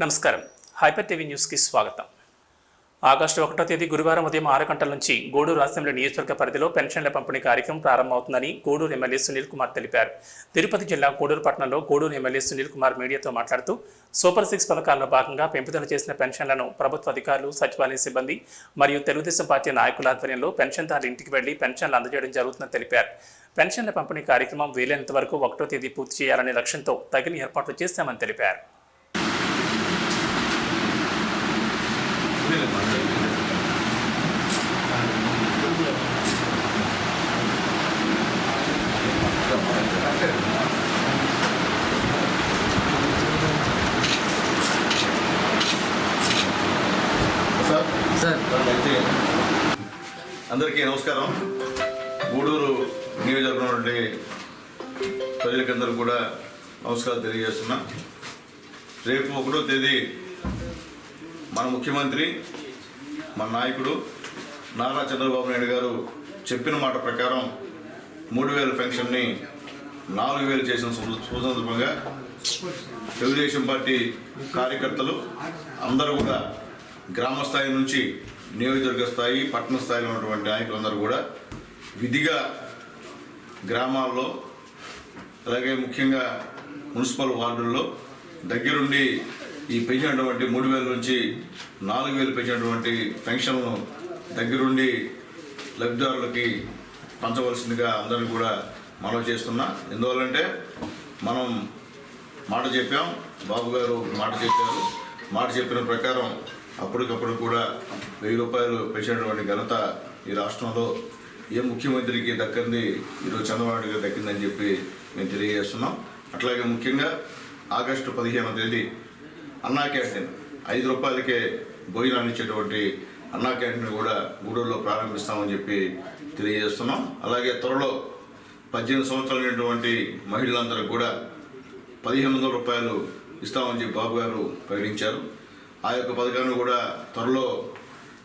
నమస్కారం. Hyper TV న్యూస్కి స్వాగతం. ఆగస్టు 1వ తేదీ గురువారం ఉదయం 6 గంటల నుంచి గూడూరు అసెంబ్లీ నియోజకవర్గ పరిధిలో పెన్షన్ల పంపిణీ కార్యక్రమం ప్రారంభమవుతుందని గూడూరు ఎమ్మెల్యే సునీల్ కుమార్ తెలిపారు. తిరుపతి జిల్లా గూడూరు పట్టణంలో గూడూరు ఎమ్మెల్యే సునీల్ కుమార్ మీడియాతో మాట్లాడుతూ సూపర్ 6 పథకాల్లో భాగంగా పెంపుదల చేసిన పెన్షన్లను ప్రభుత్వ అధికారులు, సచివాలయ సిబ్బంది మరియు తెలుగుదేశం పార్టీ నాయకుల ఆధ్వర్యంలో పెన్షన్దారుల ఇంటికి వెళ్లి పెన్షన్లు అందజేయడం జరుగుతుందని తెలిపారు. పెన్షన్ల పంపిణీ కార్యక్రమం వీలైనంత వరకు 1వ తేదీ పూర్తి చేయాలనే లక్ష్యంతో తగిన ఏర్పాట్లు చేశామని తెలిపారు. అందరికీ నమస్కారం. గూడూరు నియోజకవర్గం నుండి ప్రజలకందరూ కూడా నమస్కారాలు తెలియజేస్తున్నా. రేపు 1వ తేదీ మన ముఖ్యమంత్రి, మన నాయకుడు నారా చంద్రబాబు నాయుడు గారు చెప్పిన మాట ప్రకారం 3,000 పెన్షన్ని 4,000 చేసిన సందర్భంగా తెలుగుదేశం పార్టీ కార్యకర్తలు అందరూ కూడా గ్రామ స్థాయి నుంచి నియోజకవర్గ స్థాయి, పట్టణ స్థాయిలో ఉన్నటువంటి నాయకులందరూ కూడా విధిగా గ్రామాల్లో, అలాగే ముఖ్యంగా మున్సిపల్ వార్డుల్లో దగ్గరుండి ఈ పెంచినటువంటి 3,000 నుంచి 4,000 పెంచినటువంటి పెన్షన్లను దగ్గరుండి లబ్ధిదారులకి పంచవలసిందిగా అందరినీ కూడా మనవి చేస్తున్నా. ఎందువల్లంటే మనం మాట చెప్పాం, బాబు గారు మాట చెప్పారు. మాట చెప్పిన ప్రకారం అప్పటికప్పుడు కూడా 1,000 రూపాయలు పెంచినటువంటి ఘనత ఈ రాష్ట్రంలో ఏ ముఖ్యమంత్రికి దక్కింది, ఈరోజు చంద్రబాబు నాయుడు గారు దక్కిందని చెప్పి మేము తెలియజేస్తున్నాం. అట్లాగే ముఖ్యంగా ఆగస్టు 15వ తేదీ అన్నా క్యాంటీన్ 5 రూపాయలకే భోజనాన్ని ఇచ్చేటువంటి అన్నా క్యాంటీన్ కూడా గూడూరులో ప్రారంభిస్తామని చెప్పి తెలియజేస్తున్నాం. అలాగే త్వరలో 18 సంవత్సరాలు అయినటువంటి మహిళలందరూ కూడా 1,500 రూపాయలు ఇస్తామని చెప్పి బాబు గారు ప్రకటించారు. ఆ యొక్క పథకాన్ని కూడా త్వరలో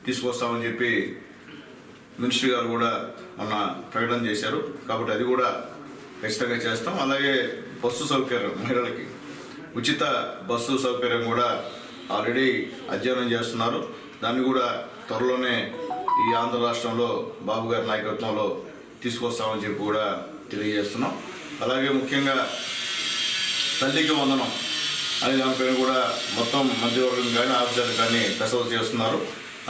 తీసుకొస్తామని చెప్పి మినిస్టర్ గారు కూడా మొన్న ప్రకటన చేశారు. కాబట్టి అది కూడా ఖచ్చితంగా చేస్తాం. అలాగే బస్సు సౌకర్యం, మహిళలకి ఉచిత బస్సు సౌకర్యం కూడా ఆల్రెడీ అధ్యయనం చేస్తున్నారు. దాన్ని కూడా త్వరలోనే ఈ ఆంధ్ర రాష్ట్రంలో బాబు గారి నాయకత్వంలో తీసుకొస్తామని చెప్పి కూడా తెలియజేస్తున్నాం. అలాగే ముఖ్యంగా తల్లికి వందనం అనే దానిపైన కూడా మొత్తం మధ్యవర్గం కానీ ఆఫీసర్లు కానీ కసరత్తు చేస్తున్నారు.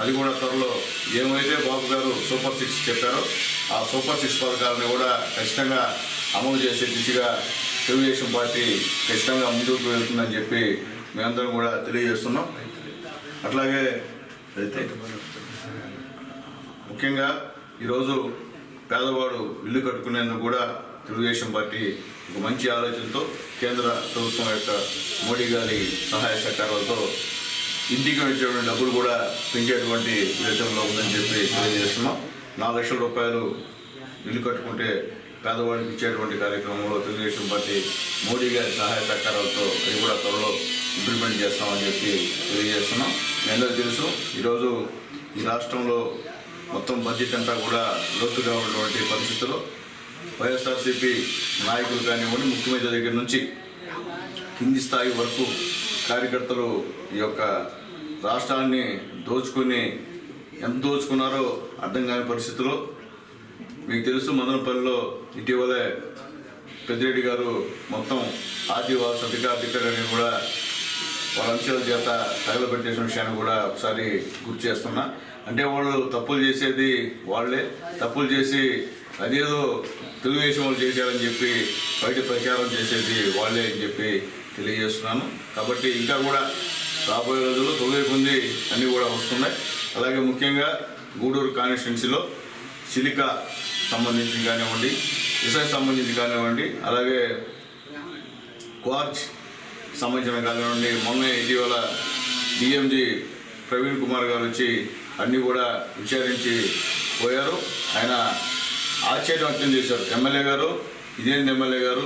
అది కూడా త్వరలో ఏమైతే బాబు గారు సూపర్ 6 చెప్పారో ఆ సూపర్ 6 పథకాలను కూడా ఖచ్చితంగా అమలు చేసే దిశగా తెలుగుదేశం పార్టీ ఖచ్చితంగా ముందుకు వెళ్తుందని చెప్పి మేమందరం కూడా తెలియజేస్తున్నాం. అట్లాగే అయితే ముఖ్యంగా ఈరోజు పేదవాడు ఇల్లు కట్టుకునేందుకు కూడా తెలుగుదేశం పార్టీ ఒక మంచి ఆలోచనతో కేంద్ర ప్రభుత్వం యొక్క మోడీ గారి సహాయ సహకారాలతో ఇంటికి వచ్చేటువంటి డబ్బులు కూడా పెంచేటువంటి యోచనలో ఉందని చెప్పి తెలియజేస్తున్నాం. 4 లక్షల రూపాయలు ఇల్లు కట్టుకుంటే పేదవాడికి ఇచ్చేటువంటి కార్యక్రమంలో తెలుగుదేశం పార్టీ మోడీ గారి సహాయ సహకారాలతో అది కూడా త్వరలో ఇంప్లిమెంట్ చేస్తామని చెప్పి తెలియజేస్తున్నాం. మీ అందరికీ తెలుసు, ఈరోజు ఈ రాష్ట్రంలో మొత్తం బడ్జెట్ అంతా కూడా లోతుగా ఉన్నటువంటి పరిస్థితుల్లో వైఎస్ఆర్సీపీ నాయకులు కానివ్వండి, ముఖ్యమంత్రి దగ్గర నుంచి కింది స్థాయి వరకు కార్యకర్తలు ఈ యొక్క రాష్ట్రాన్ని దోచుకుని ఎంత దోచుకున్నారో అర్థం కాని పరిస్థితుల్లో మీకు తెలుసు, మదనపల్లిలో ఇటీవలే పెద్దిరెడ్డి గారు మొత్తం ఆదివాసీ అధికారులని కూడా వాళ్ళ అంశాల చేత తగలబెట్టేసిన విషయాన్ని కూడా ఒకసారి గుర్తు చేస్తున్నా. అంటే వాళ్ళు తప్పులు చేసేది వాళ్ళే, తప్పులు చేసి అదేదో తెలుగుదేశం వాళ్ళు చేశారని చెప్పి బయట ప్రచారం చేసేది వాళ్ళే అని చెప్పి తెలియజేస్తున్నాను. కాబట్టి ఇంకా కూడా రాబోయే రోజుల్లో తొలగిపోయింది అన్నీ కూడా వస్తున్నాయి. అలాగే ముఖ్యంగా గూడూరు కాన్స్టిట్యున్సీలో సిలికా సంబంధించి కానివ్వండి, ఇసుక సంబంధించి కానివ్వండి, అలాగే క్వార్జ్ సంబంధించిన కానివ్వండి, మొన్న ఇటీవల డిఎంజీ ప్రవీణ్ కుమార్ గారు వచ్చి అన్నీ కూడా విచారించి పోయారు. ఆయన ఆశ్చర్యం వ్యక్తం చేశారు. ఎమ్మెల్యే గారు, ఇదేంటి ఎమ్మెల్యే గారు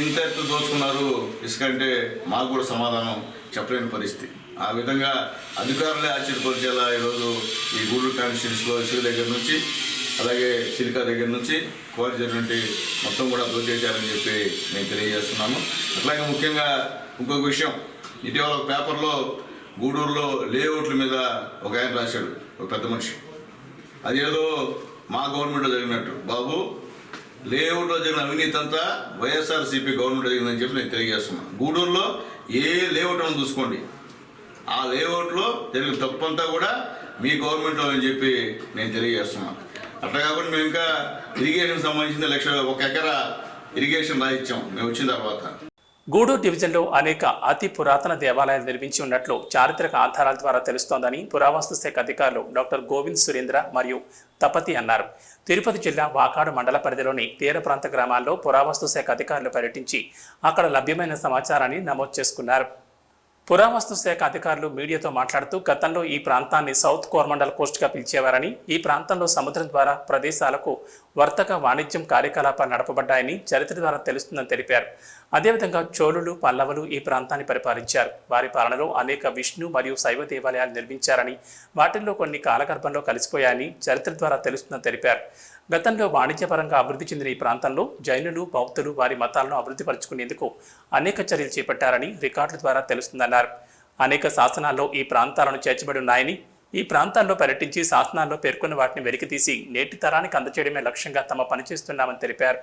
ఇంత ఎత్తు దోచుకున్నారు ఇసుక అంటే మాకు కూడా సమాధానం చెప్పలేని పరిస్థితి. ఆ విధంగా అధికారులే ఆశ్చర్యపరిచేలా ఈరోజు ఈ గూడూరు కాన్స్టిట్యున్సీలో ఇసుక దగ్గర నుంచి అలాగే సిలికా దగ్గర నుంచి కోరి జరిగినట్టు మొత్తం కూడా దోచేశారని చెప్పి నేను తెలియజేస్తున్నాను. అట్లాగే ముఖ్యంగా ఇంకొక విషయం, ఇటీవల ఒక పేపర్లో గూడూరులో లేఅవుట్ల మీద ఒక ఆయన రాశాడు, ఒక పెద్ద మనిషి. అదేదో మా గవర్నమెంట్లో జరిగినట్టు. బాబు, లేఅవుట్లో జరిగిన అవినీతి అంతా వైఎస్ఆర్సీపీ గవర్నమెంట్ జరిగిందని చెప్పి నేను తెలియజేస్తున్నాను. గూడూరులో ఏ లేఅవుట్ అని చూసుకోండి, ఆ లేఅవుట్లో జరిగిన తప్పంతా కూడా మీ గవర్నమెంట్లో అని చెప్పి నేను తెలియజేస్తున్నాను. అట్లా కాకుండా మేము ఇంకా ఇరిగేషన్ సంబంధించిన 1 ఎకరా ఇరిగేషన్ రాయిచ్చాం మేము వచ్చిన తర్వాత. గూడూరు డివిజన్లో అనేక అతి పురాతన దేవాలయాలు నిర్మించి ఉన్నట్లు చారిత్రక ఆధారాల ద్వారా తెలుస్తోందని పురావస్తు శాఖ అధికారులు డాక్టర్ గోవింద్ సురేంద్ర మరియు తపతి అన్నారు. తిరుపతి జిల్లా వాకాడు మండల పరిధిలోని తీర ప్రాంత గ్రామాల్లో పురావస్తు శాఖ అధికారులు పర్యటించి అక్కడ లభ్యమైన సమాచారాన్ని నమోదు చేసుకున్నారు. పురావస్తు శాఖ అధికారులు మీడియాతో మాట్లాడుతూ గతంలో ఈ ప్రాంతాన్ని సౌత్ కోరమండల్ కోస్ట్గా పిలిచేవారని, ఈ ప్రాంతంలో సముద్రం ద్వారా ప్రదేశాలకు వర్తక వాణిజ్యం కార్యకలాపాలు నడపబడ్డాయని చరిత్ర ద్వారా తెలుస్తుందని తెలిపారు. అదేవిధంగా చోళులు, పల్లవులు ఈ ప్రాంతాన్ని పరిపాలించారు. వారి పాలనలో అనేక విష్ణు మరియు శైవ దేవాలయాలు నిర్మించారని, వాటిల్లో కొన్ని కాలగర్భంలో కలిసిపోయాయని చరిత్ర ద్వారా తెలుస్తుందని తెలిపారు. గతంలో వాణిజ్యపరంగా అభివృద్ధి చెందిన ఈ ప్రాంతంలో జైనులు, బౌద్ధులు వారి మతాలను అభివృద్ధి పరుచుకునేందుకు అనేక చర్యలు చేపట్టారని రికార్డుల ద్వారా తెలుస్తుందన్నారు. అనేక శాసనాల్లో ఈ ప్రాంతాలను చేర్చబడి ఉన్నాయని, ఈ ప్రాంతాల్లో పర్యటించి శాసనాల్లో పేర్కొన్న వాటిని వెలికితీసి నేటి తరానికి అందజేయడమే లక్ష్యంగా తమ పనిచేస్తున్నామని తెలిపారు.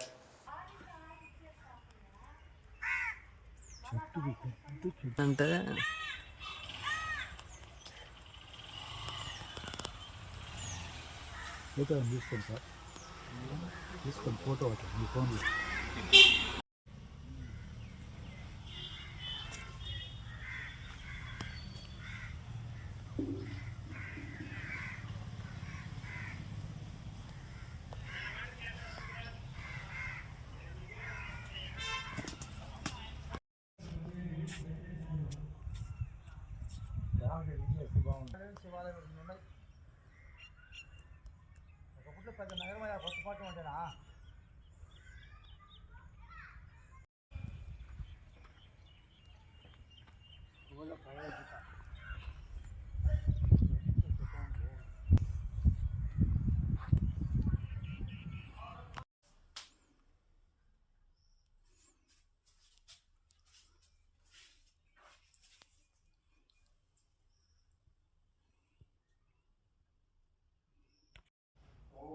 అంటే ఫోటో తీసుకోండి సార్, తీసుకోండి ఫోటో ఒకటి మీ ఫోన్లో. ఒకప్పుడు పెద్ద నగరమయ్యా, కొత్తపాటు అంటేనా?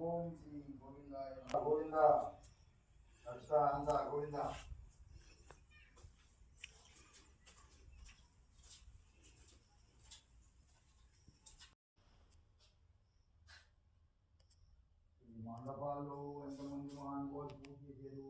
ఓం శ్రీ గోవిందాయ గోవింద అష్టానంద గోవింద. ఈ మండపాల్లో ఎంతమంది మహానుభావులు పూజ చేశారు.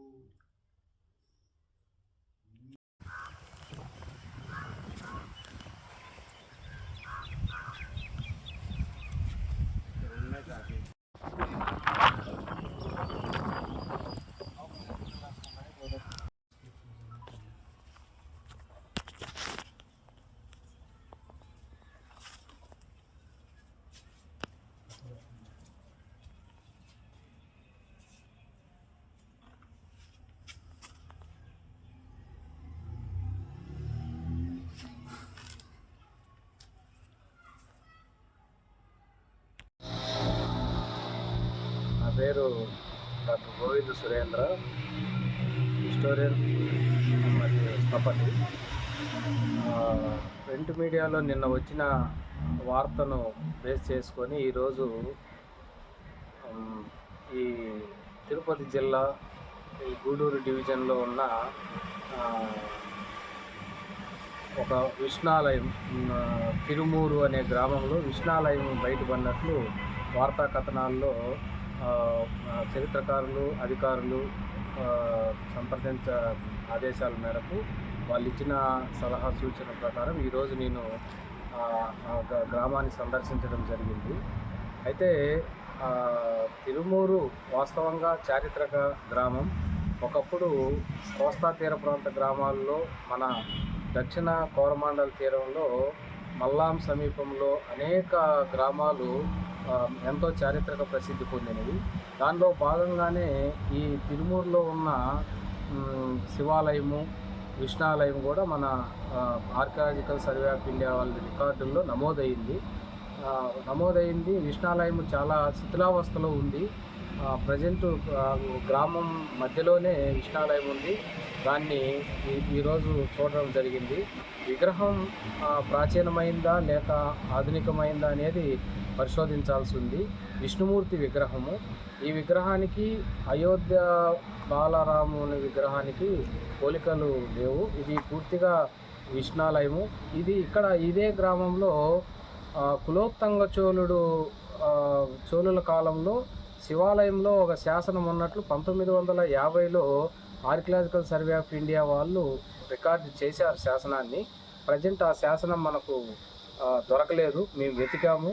నా పేరు డాక్టర్ గోవింద్ సురేంద్ర, హిస్టోరియన్ మరియు స్థపతి. ప్రింట్ మీడియాలో నిన్న వచ్చిన వార్తను బేస్ చేసుకొని ఈరోజు ఈ తిరుపతి జిల్లా ఈ గూడూరు డివిజన్లో ఉన్న ఒక విష్ణాలయం, తిరుమూరు అనే గ్రామంలో విష్ణాలయం బయటపడినట్లు వార్తా కథనాల్లో చరిత్రకారులు, అధికారులు సంప్రదించ ఆదేశాల మేరకు వాళ్ళు ఇచ్చిన సలహా సూచన ప్రకారం ఈరోజు నేను గ్రామాన్ని సందర్శించడం జరిగింది. అయితే తిరుమూరు వాస్తవంగా చారిత్రక గ్రామం. ఒకప్పుడు కోస్తా తీర ప్రాంత గ్రామాల్లో మన దక్షిణ కోరమాండల్ తీరంలో మల్లాం సమీపంలో అనేక గ్రామాలు ఎంతో చారిత్రక ప్రసిద్ధి పొందినవి. దానిలో భాగంగానే ఈ తిరుమూరులో ఉన్న శివాలయము, విష్ణాలయం కూడా మన ఆర్కియాలజికల్ సర్వే ఆఫ్ ఇండియా వాళ్ళ రికార్డుల్లో నమోదైంది. విష్ణాలయం చాలా శిథిలావస్థలో ఉంది. ప్రజెంట్ గ్రామం మధ్యలోనే విష్ణాలయం ఉంది. దాన్ని ఈరోజు చూడడం జరిగింది. విగ్రహం ప్రాచీనమైందా లేక ఆధునికమైందా అనేది పరిశోధించాల్సి ఉంది. విష్ణుమూర్తి విగ్రహము. ఈ విగ్రహానికి అయోధ్య బాలరాముని విగ్రహానికి పోలికలు లేవు. ఇది పూర్తిగా విష్ణాలయము. ఇదే గ్రామంలో కులోత్తంగ చోళుల కాలంలో శివాలయంలో ఒక శాసనం ఉన్నట్లు 1950లో ఆర్కియలాజికల్ సర్వే ఆఫ్ ఇండియా వాళ్ళు రికార్డు చేశారు శాసనాన్ని. ప్రజెంట్ ఆ శాసనం మనకు దొరకలేదు. మేము వెతికాము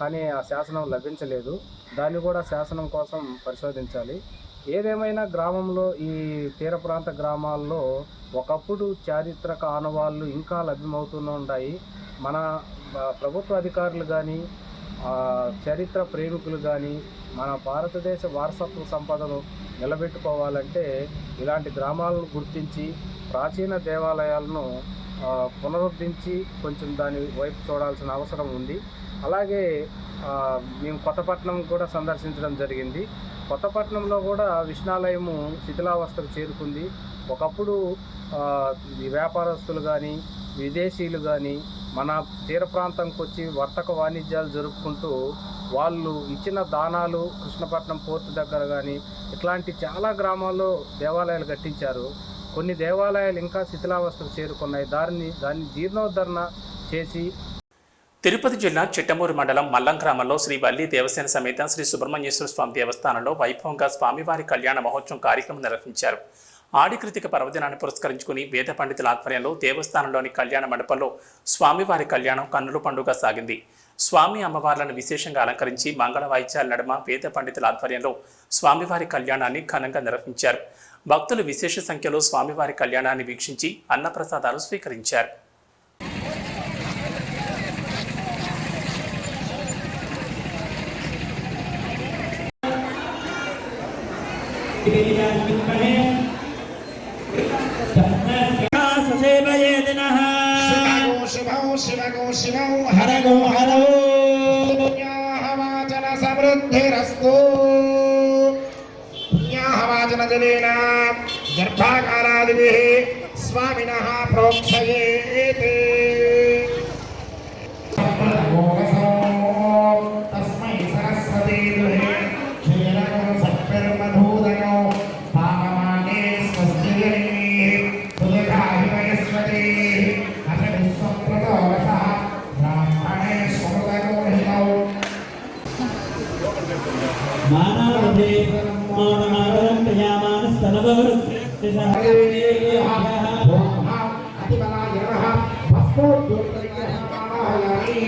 కానీ ఆ శాసనం లభించలేదు. దాన్ని కూడా శాసనం కోసం పరిశోధించాలి. ఏదేమైనా గ్రామంలో ఈ తీర ప్రాంత గ్రామాల్లో ఒకప్పుడు చారిత్రక ఆనవాళ్ళు ఇంకా లభ్యమవుతూనే ఉంటాయి. మన ప్రభుత్వ అధికారులు కానీ చరిత్ర ప్రేమికులు కానీ మన భారతదేశ వారసత్వ సంపదను నిలబెట్టుకోవాలంటే ఇలాంటి గ్రామాలను గుర్తించి ప్రాచీన దేవాలయాలను పునరుద్ధరించి కొంచెం దాని వైపు చూడాల్సిన అవసరం ఉంది. అలాగే మేము కొత్తపట్నం కూడా సందర్శించడం జరిగింది. కొత్తపట్నంలో కూడా విష్ణాలయము శిథిలావస్థకు చేరుకుంది. ఒకప్పుడు ఈ వ్యాపారస్తులు కానీ విదేశీయులు కానీ మన తీర ప్రాంతంకి వచ్చి వర్తక వాణిజ్యాలు జరుపుకుంటూ వాళ్ళు ఇచ్చిన దానాలు కృష్ణపట్నం పోర్టు దగ్గర కానీ ఇట్లాంటి చాలా గ్రామాల్లో దేవాలయాలు కట్టించారు. కొన్ని దేవాలయాలు ఇంకా శిథిలావస్థకు చేరుకున్నాయి. దాన్ని జీర్ణోద్ధరణ చేసి తిరుపతి జిల్లా చిట్టమూరు మండలం మల్లం గ్రామంలో శ్రీ వల్లి దేవసేన సమేత శ్రీ సుబ్రహ్మణ్యేశ్వర స్వామి దేవస్థానంలో వైభవంగా స్వామివారి కళ్యాణ మహోత్సవం కార్యక్రమం నిర్వహించారు. ఆడికృతిక పర్వదినాన్ని పురస్కరించుకుని వేద పండితుల ఆధ్వర్యంలో దేవస్థానంలోని కళ్యాణ మండపంలో స్వామివారి కళ్యాణం కన్నుల పండుగ సాగింది. స్వామి అమ్మవార్లను విశేషంగా అలంకరించి మంగళ వాయిద్యాల నడుమ వేద పండితుల ఆధ్వర్యంలో స్వామివారి కళ్యాణాన్ని ఘనంగా నిర్వహించారు. భక్తులు విశేష సంఖ్యలో స్వామివారి కళ్యాణాన్ని వీక్షించి అన్నప్రసాదాలు స్వీకరించారు. शिवौ हरगो हरो पुण्याहवाचन समृद्धिरस्तु पुण्याहवाचन जलेन गर्भाकारादिभिः स्वामिनः प्रोक्षयेते तस्मै सरस्वती दुहे क्षीरं सत्पर्मधूदयो पावमाने स्वस्तिः सुदीर्घायुर्वयस्वती मानवते मौनमागरं प्रयामानस्तनवरुत्तिशः अतिबलायनः भस्मोद्योक्तरिकरमायामि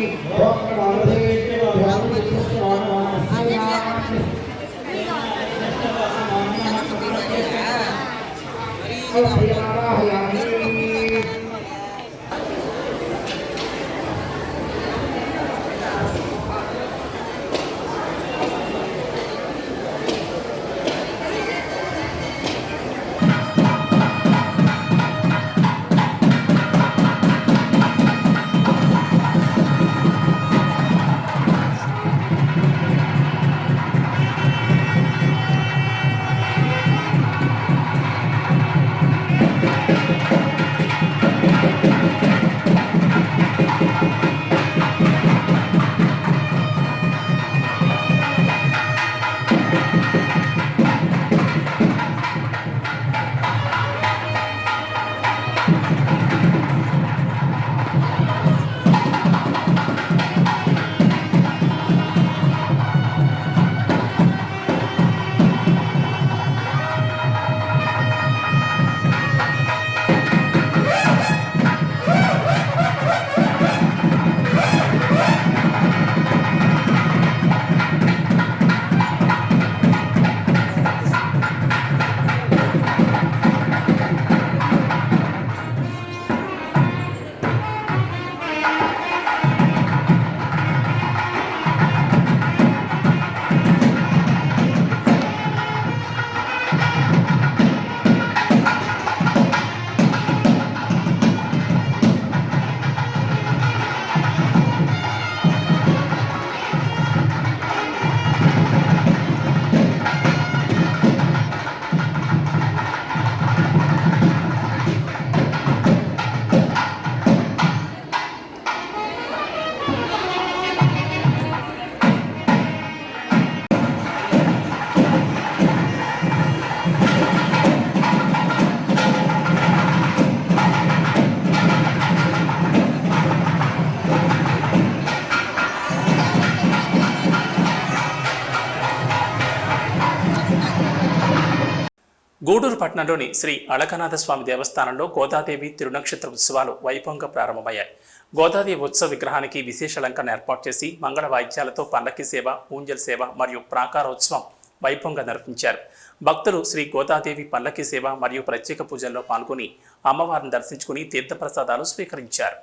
గూడూరు పట్టణంలోని శ్రీ అళకనాథ స్వామి దేవస్థానంలో గోదాదేవి తిరునక్షత్ర ఉత్సవాలు వైభవంగా ప్రారంభమయ్యాయి. గోదాదేవి ఉత్సవ విగ్రహానికి విశేష అలంకరణ ఏర్పాటు చేసి మంగళ వాయిద్యాలతో పల్లకి సేవ, ఊంజల్ సేవ మరియు ప్రాకారోత్సవం వైభవంగా నిర్వహించారు. భక్తులు శ్రీ గోదాదేవి పల్లకి సేవ మరియు ప్రత్యేక పూజల్లో పాల్గొని అమ్మవారిని దర్శించుకుని తీర్థప్రసాదాలు స్వీకరించారు.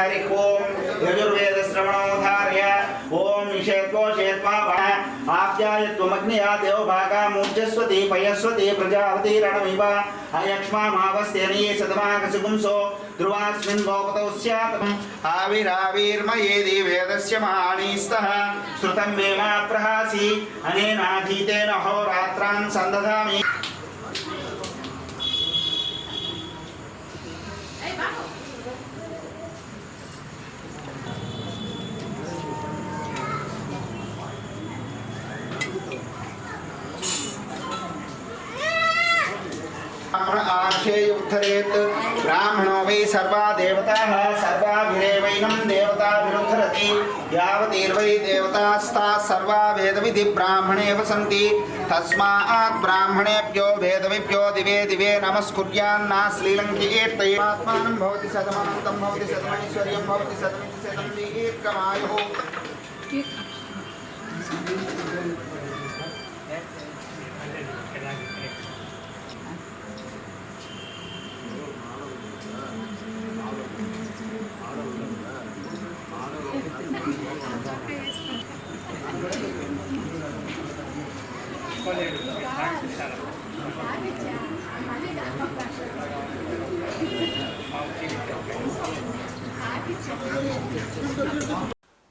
हरि ओम यजुर्वेद श्रवणोधार्य ओम निषेधो शेत्वा आप्त आस्याय त्वमग्निया देवभागा मूर्जस्वती पयस्वती प्रजावती रणमिव अयक्ष्मामावस्तेनि सतमाकसुगुंसो ध्रुवास्मिन् गोपतौ स्यात् आविराविर्मयेदि वेदस्य महानीस्तः श्रुतं मे मा प्रहासि अनेनाधीतेन होरात्रान् सन्दधामि। आशेयुद्धरेत् ब्राह्मणो वै सर्वा देवताः सर्वाभिरेवैनं देवताभिरुद्धरति यावतीर्वै देवतास्ताः सर्वा वेदविधि ब्राह्मणेव सन्ति तस्मात् ब्राह्मणेभ्यो वेदविभ्यो दिवे दिवे नमस्कुर्यान्नाश्लीलङ्कीर्तये आत्मानं भवति शतमनन्तं भवति शतमैश्वर्यं भवति शतमिति शतं दीर्घमायुः।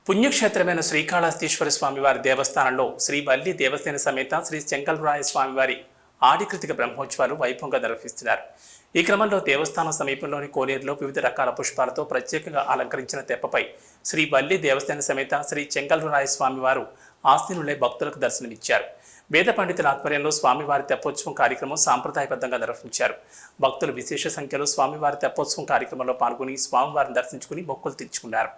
పుణ్యక్షేత్రమైన శ్రీకాళహస్తీశ్వర స్వామివారి దేవస్థానంలో శ్రీ వల్లి దేవసేన సమేత శ్రీ చెంగల్రాయ స్వామివారి ఆడికృతిక బ్రహ్మోత్సవాలు వైభవంగా నిర్వహిస్తున్నారు. ఈ క్రమంలో దేవస్థానం సమీపంలోని కోనేరులో వివిధ రకాల పుష్పాలతో ప్రత్యేకంగా అలంకరించిన తెప్పపై శ్రీ వల్లి దేవసేన సమేత శ్రీ చెంగల్రాయ స్వామివారు ఆసీనులై భక్తులకు దర్శనమిచ్చారు. వేద పండితుల ఆధ్వర్యంలో స్వామివారి తెప్పోత్సవం కార్యక్రమం సాంప్రదాయబద్ధంగా నిర్వహించారు. భక్తులు విశేష సంఖ్యలో స్వామివారి తెప్పోత్సవం కార్యక్రమంలో పాల్గొని స్వామివారిని దర్శించుకుని మొక్కులు తీర్చుకున్నారు.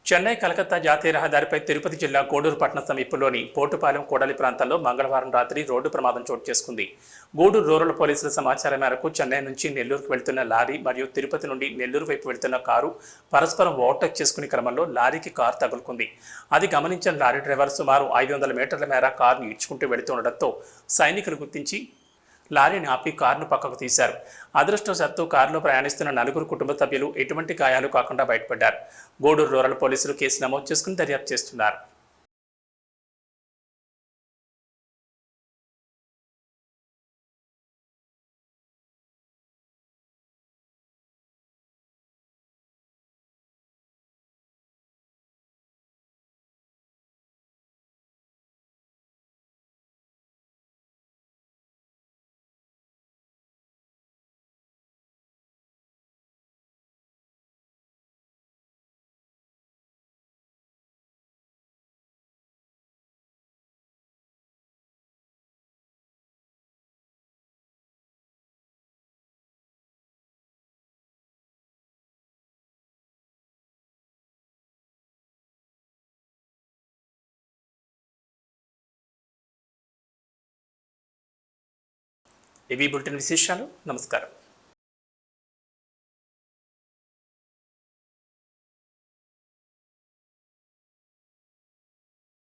చెన్నై కలకత్తా జాతీయ రహదారిపై తిరుపతి జిల్లా కోడూరు పట్టణ సమీపంలోని పోటుపాలెం కోడలి ప్రాంతాల్లో మంగళవారం రాత్రి రోడ్డు ప్రమాదం చోటు చేసుకుంది. గూడూరు రూరల్ పోలీసుల సమాచారం మేరకు చెన్నై నుంచి నెల్లూరుకు వెళ్తున్న లారీ మరియు తిరుపతి నుండి నెల్లూరు వైపు వెళ్తున్న కారు పరస్పరం ఓవర్టేక్ చేసుకునే క్రమంలో లారీకి కారు తగులుకుంది. అది గమనించిన లారీ డ్రైవర్ సుమారు 500 మీటర్ల మేర కారును ఈడ్చుకుంటూ వెళుతుండటంతో సైనికులు గుర్తించి లారీని ఆపి కారును పక్కకు తీశారు. అదృష్టవశాత్తు కారులో ప్రయాణిస్తున్న 4 కుటుంబ సభ్యులు ఎటువంటి గాయాలు కాకుండా బయటపడ్డారు. గూడూరు రూరల్ పోలీసులు కేసు నమోదు చేసుకుని దర్యాప్తు చేస్తున్నారు. ఇవి బులెటిన్ విశేషాలు. నమస్కారం.